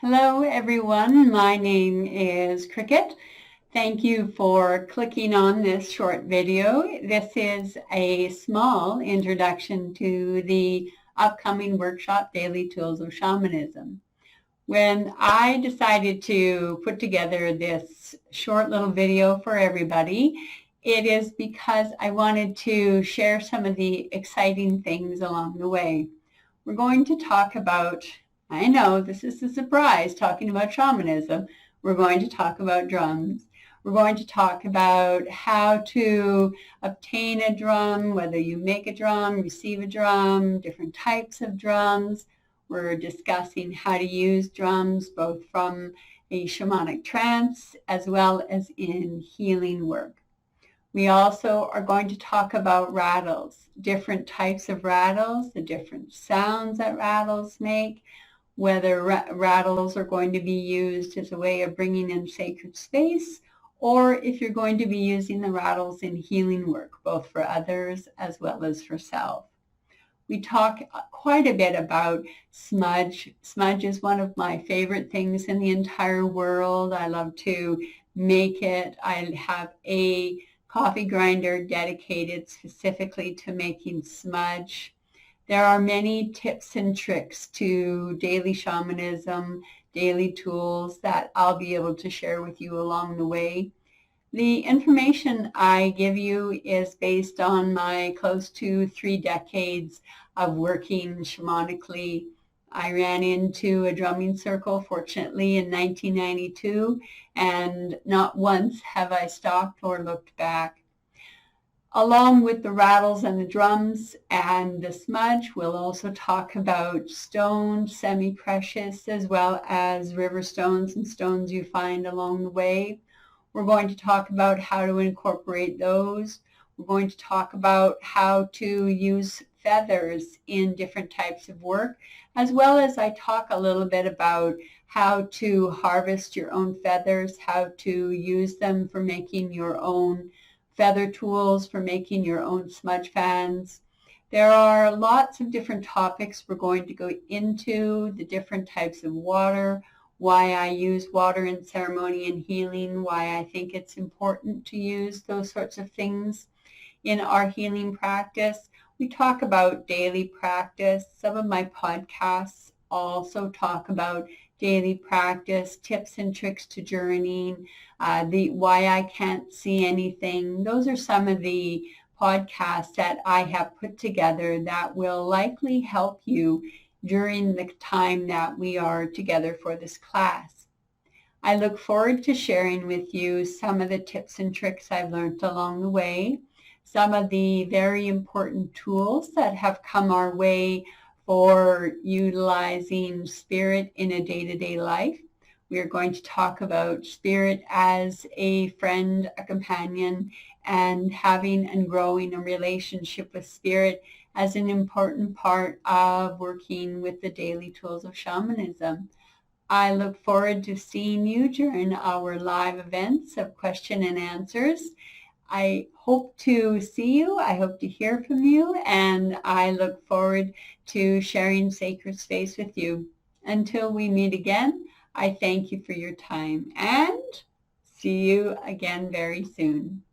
Hello everyone, my name is Kriket. Thank you for clicking on this short video. This is a small introduction to the upcoming workshop, Daily Tools of Shamanism. When I decided to put together this short little video for everybody, it is because I wanted to share some of the exciting things along the way. We're going to talk about, I know this is a surprise, talking about shamanism. We're going to talk about drums. We're going to talk about how to obtain a drum, whether you make a drum, receive a drum, different types of drums. We're discussing how to use drums both from a shamanic trance as well as in healing work. We also are going to talk about rattles, different types of rattles, the different sounds that rattles make, whether rattles are going to be used as a way of bringing in sacred space, or if you're going to be using the rattles in healing work, both for others as well as for self. We talk quite a bit about smudge. Smudge is one of my favorite things in the entire world. I love to make it. I have a coffee grinder dedicated specifically to making smudge. There are many tips and tricks to daily shamanism, daily tools that I'll be able to share with you along the way. The information I give you is based on my close to 3 decades of working shamanically. I ran into a drumming circle, fortunately, in 1992, and not once have I stopped or looked back. Along with the rattles and the drums and the smudge, we'll also talk about stones, semi-precious, as well as river stones and stones you find along the way. We're going to talk about how to incorporate those. We're going to talk about how to use feathers in different types of work, as well as I talk a little bit about how to harvest your own feathers, how to use them for making your own feather tools, for making your own smudge fans. There are lots of different topics we're going to go into, the different types of water, why I use water in ceremony and healing, why I think it's important to use those sorts of things in our healing practice. We talk about daily practice. Some of my podcasts also talk about daily practice, tips and tricks to journeying, the why I can't see anything. Those are some of the podcasts that I have put together that will likely help you during the time that we are together for this class. I look forward to sharing with you some of the tips and tricks I've learned along the way, some of the very important tools that have come our way for utilizing spirit in a day-to-day life. We are going to talk about spirit as a friend, a companion, and having and growing a relationship with spirit as an important part of working with the daily tools of shamanism. I look forward to seeing you during our live events of question and answers. I hope to see you, I hope to hear from you, and I look forward to sharing sacred space with you. Until we meet again, I thank you for your time and see you again very soon.